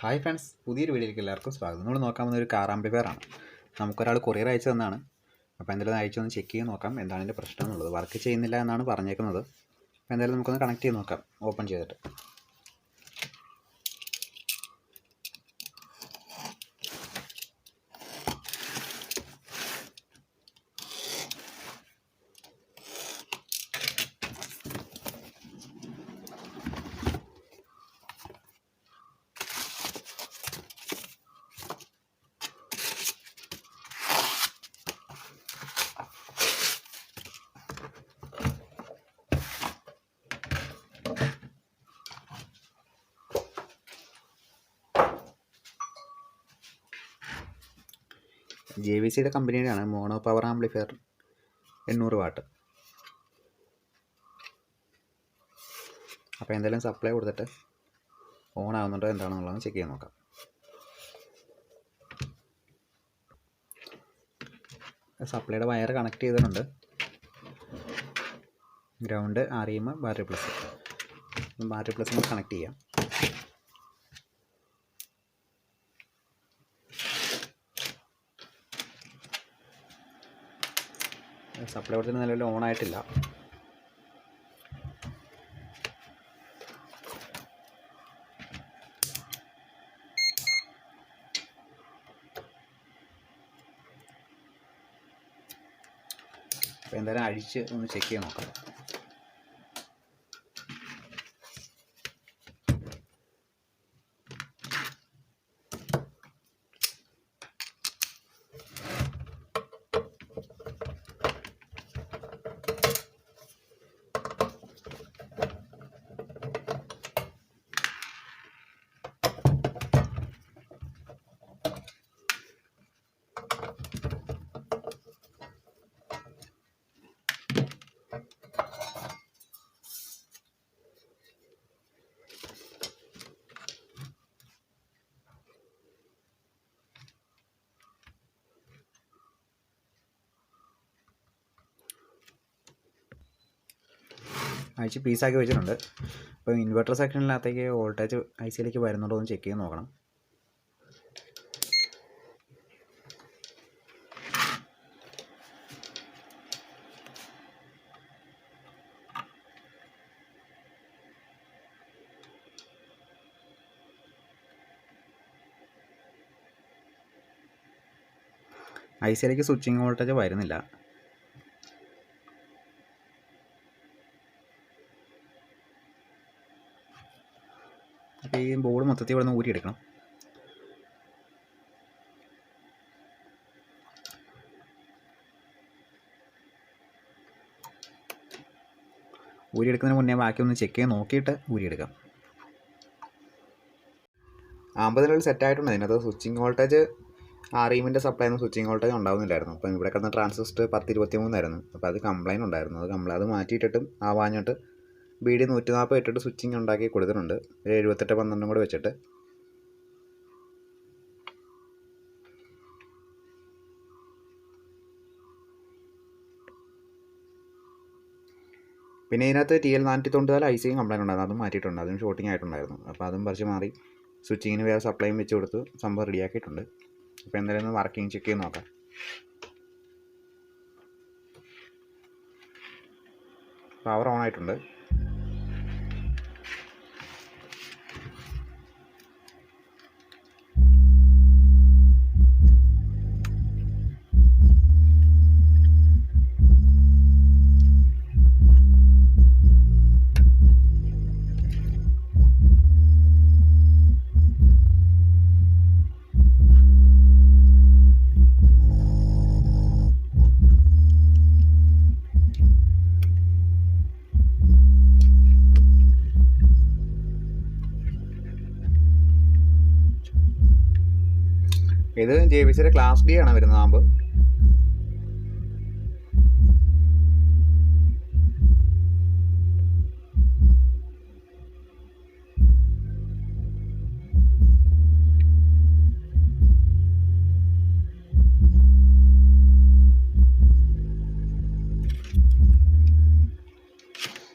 Hi friends, പുതിയൊരു വീഡിയോയിലേക്ക് എല്ലാവർക്കും സ്വാഗതം. നമ്മൾ നോക്കാൻ പോകുന്ന ഒരു കാർ ആംപ്ലിഫയർ ആണ്. നമുക്കൊരാൾ കൊറിയർ അയച്ചു തന്നാണ്. അപ്പോൾ എന്തായാലും അയച്ചൊന്ന് ചെക്ക് ചെയ്ത് നോക്കാം എന്താണ് ഇതിൻ്റെ പ്രശ്നം എന്നുള്ളത്. വർക്ക് ചെയ്യുന്നില്ല എന്നാണ് പറഞ്ഞേക്കുന്നത്. അപ്പോൾ എന്തായാലും നമുക്കൊന്ന് കണക്ട് ചെയ്ത് നോക്കാം, ഓപ്പൺ ചെയ്തിട്ട്. JVCയുടെ കമ്പനിയുടെയാണ് മോണോ പവർ ആംപ്ലിഫയർ 800 വാട്ട്. അപ്പോൾ എന്തായാലും സപ്ലൈ കൊടുത്തിട്ട് ഓൺ ആകുന്നുണ്ടോ എന്താണെന്നുള്ളത് ചെക്ക് ചെയ്ത് നോക്കാം. സപ്ലൈയുടെ വയർ കണക്ട് ചെയ്തിട്ടുണ്ട്. Ground, REM, battery plus connect ചെയ്യാം. സപ്ലൈ കൊടുത്തിട്ട് നിലവിൽ ഓൺ ആയിട്ടില്ല. അപ്പോൾ എന്തായാലും അഴിച്ച് ഒന്ന് ചെക്ക് ചെയ്ത് നോക്കാം. അഴിച്ച് പീസാക്കി വെച്ചിട്ടുണ്ട്. അപ്പോൾ ഇൻവെർട്ടർ സെക്ഷനിനകത്തേക്ക് വോൾട്ടേജ് ICയിലേക്ക് വരുന്നുണ്ടോ എന്ന് ചെക്ക് ചെയ്ത് നോക്കണം. ICയിലേക്ക് സ്വിച്ചിങ് വോൾട്ടേജ് വരുന്നില്ല. അപ്പോൾ ഈ ബോർഡ് മൊത്തത്തിൽ ഇവിടെ നിന്ന് ഊരിയെടുക്കണം. ഊരിയെടുക്കുന്നതിന് മുന്നേ ബാക്കി ഒന്ന് ചെക്ക് ചെയ്ത് നോക്കിയിട്ട് ഊരിയെടുക്കാം. നിലവിൽ സെറ്റായിട്ടുണ്ട്. അതിനകത്ത് സ്വിച്ചിങ് വോൾട്ടേജ് REMൻ്റെ സപ്ലൈ ഒന്നും സ്വിച്ചിങ് വോൾട്ടേജ് ഉണ്ടാകുന്നില്ലായിരുന്നു. അപ്പോൾ ഇവിടെ കിടന്ന ട്രാൻസിസ്റ്റർ 1023 ആയിരുന്നു. അപ്പോൾ അത് കംപ്ലൈൻറ്റ് ഉണ്ടായിരുന്നു. അത് മാറ്റിയിട്ടിട്ടും ആവാഞ്ഞിട്ട് BD 140 ഇട്ടിട്ട് സ്വിച്ചിങ് ഉണ്ടാക്കി കൊടുത്തിട്ടുണ്ട്. ഒരു 7812 കൂടെ വെച്ചിട്ട്. പിന്നെ ഇതിനകത്ത് TL494 ICയും കംപ്ലൈൻറ്റ് ഉണ്ടായിരുന്നു. അതും മാറ്റിയിട്ടുണ്ട്. അതും ഷോർട്ടിങ് ആയിട്ടുണ്ടായിരുന്നു. അപ്പോൾ അതും പറിച്ച് മാറി സ്വിച്ചിങ്ങിന് വേറെ സപ്ലൈയും വെച്ച് കൊടുത്ത് സംഭവം റെഡിയാക്കിയിട്ടുണ്ട്. അപ്പോൾ എന്തായാലും ഒന്ന് വർക്കിംഗ് ചെക്ക് ചെയ്ത് നോക്കാം. പവർ ഓൺ ആയിട്ടുണ്ട്. ഇത് JVCയുടെ ക്ലാസ് D ആണ് വരുന്നത് ആമ്പ്.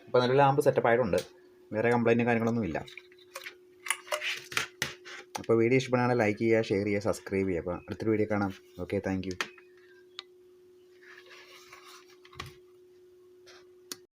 അപ്പോൾ നല്ല ലാമ്പ് സെറ്റപ്പ് ആയിട്ടുണ്ട്. വേറെ കംപ്ലൈൻറ്റും കാര്യങ്ങളൊന്നും ഇല്ല. അപ്പോൾ വീഡിയോ ഇഷ്ടപ്പെടുകയാണെങ്കിൽ ലൈക്ക് ചെയ്യുക, ഷെയർ ചെയ്യുക, സബ്സ്ക്രൈബ് ചെയ്യുക. അപ്പോൾ അടുത്തൊരു വീഡിയോ കാണാം. Okay, thank you.